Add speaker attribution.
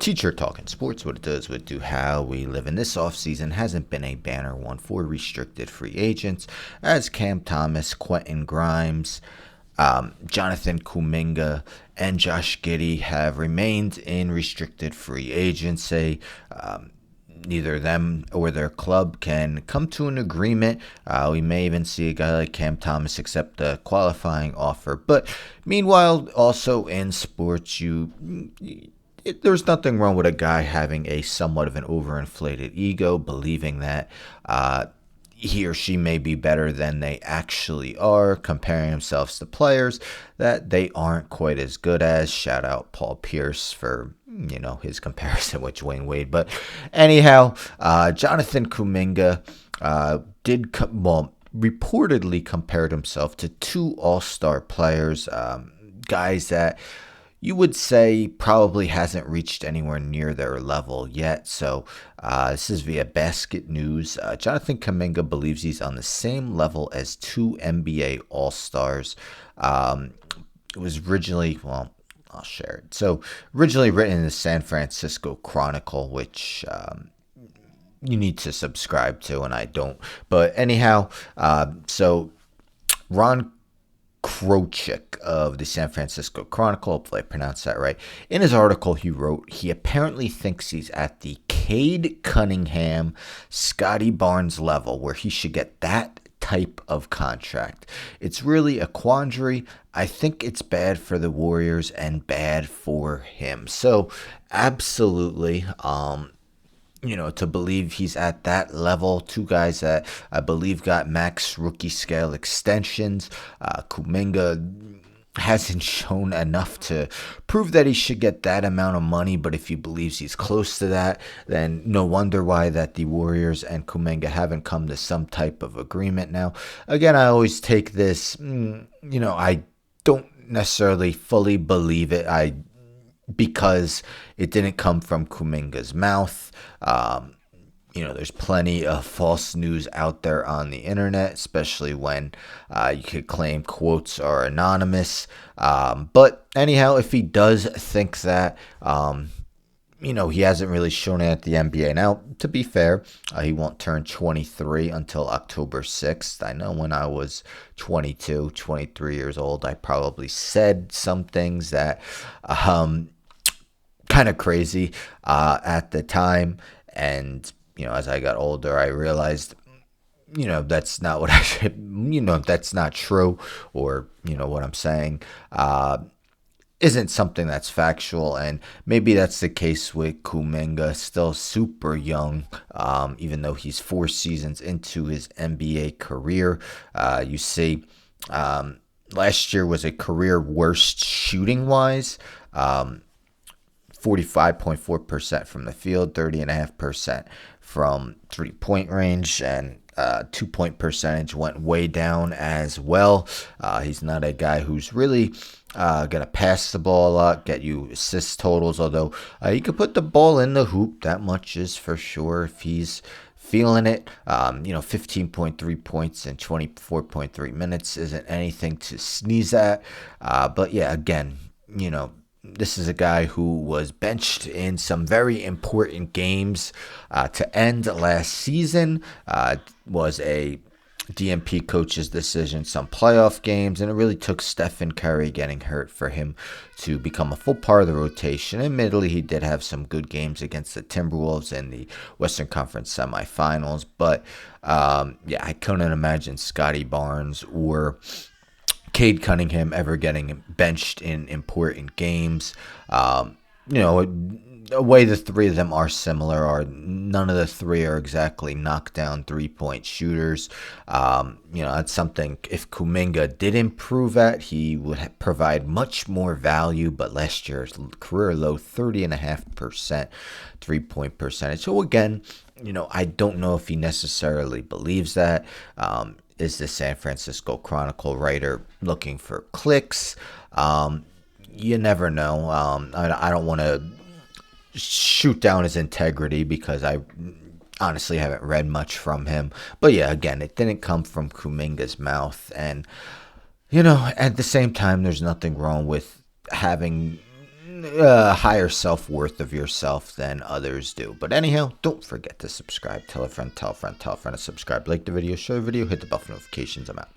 Speaker 1: Teacher Talking Sports, what it does, what it do, how we live. And this offseason hasn't been a banner one for restricted free agents, as Cam Thomas, Quentin Grimes, Jonathan Kuminga, and Josh Giddey have remained in restricted free agency. Neither them or their club can come to an agreement. We may even see a guy like Cam Thomas accept a qualifying offer. But meanwhile, also in sports, there's nothing wrong with a guy having a somewhat of an overinflated ego, believing that he or she may be better than they actually are, comparing themselves to players that they aren't quite as good as. Shout out Paul Pierce for, his comparison with Dwayne Wade. But anyhow, Jonathan Kuminga reportedly compared himself to two all-star players, guys that you would say probably hasn't reached anywhere near their level yet. So this is via Basket News. Jonathan Kuminga believes he's on the same level as two NBA All-Stars. It was originally, I'll share it. So originally written in the San Francisco Chronicle, which you need to subscribe to, and I don't. But anyhow, so Ron Krochik of the San Francisco Chronicle, hopefully I pronounced that right. In his article, he wrote, he apparently thinks he's at the Cade, Cunningham, Scottie Barnes level where he should get that type of contract. It's really a quandary. I think it's bad for the Warriors and bad for him. So absolutely, to believe he's at that level. Two guys that I believe got max rookie scale extensions. Kuminga hasn't shown enough to prove that he should get that amount of money, but if he believes he's close to that, then no wonder why that the Warriors and Kuminga haven't come to some type of agreement. Now, again, I always take this, I don't necessarily fully believe it. Because it didn't come from Kuminga's mouth. There's plenty of false news out there on the internet, especially when you could claim quotes are anonymous. But anyhow, if he does think that, he hasn't really shown it at the NBA. Now, to be fair, he won't turn 23 until October 6th. I know when I was 22, 23 years old, I probably said some things that kind of crazy at the time. And, as I got older, I realized, that's not what I should, that's not true, or, what I'm saying isn't something that's factual. And maybe that's the case with Kuminga, still super young, even though he's 4 seasons into his NBA career. You see, last year was a career worst shooting wise. 45.4% from the field, 30.5% from three-point range, and 2-point percentage went way down as well. He's not a guy who's really going to pass the ball a lot, get you assist totals, although he could put the ball in the hoop. That much is for sure if he's feeling it. 15.3 points in 24.3 minutes isn't anything to sneeze at. But yeah, again, this is a guy who was benched in some very important games to end last season. Was a DMP coach's decision, some playoff games, and it really took Stephen Curry getting hurt for him to become a full part of the rotation. Admittedly, he did have some good games against the Timberwolves in the Western Conference semifinals, but I couldn't imagine Scottie Barnes or Cade Cunningham ever getting benched in important games. The way the three of them are similar are none of the three are exactly knockdown 3-point shooters. That's something if Kuminga did improve at, he would provide much more value. But last year's career low 30.5% 3-point percentage. So again, I don't know if he necessarily believes that. Is the San Francisco Chronicle writer looking for clicks? You never know. I don't want to shoot down his integrity because I honestly haven't read much from him. But yeah, again, it didn't come from Kuminga's mouth. And, at the same time, there's nothing wrong with having higher self-worth of yourself than others do. But anyhow, don't forget to subscribe. Tell a friend, tell a friend, tell a friend to subscribe. Like the video, share the video, hit the bell for notifications. I'm out.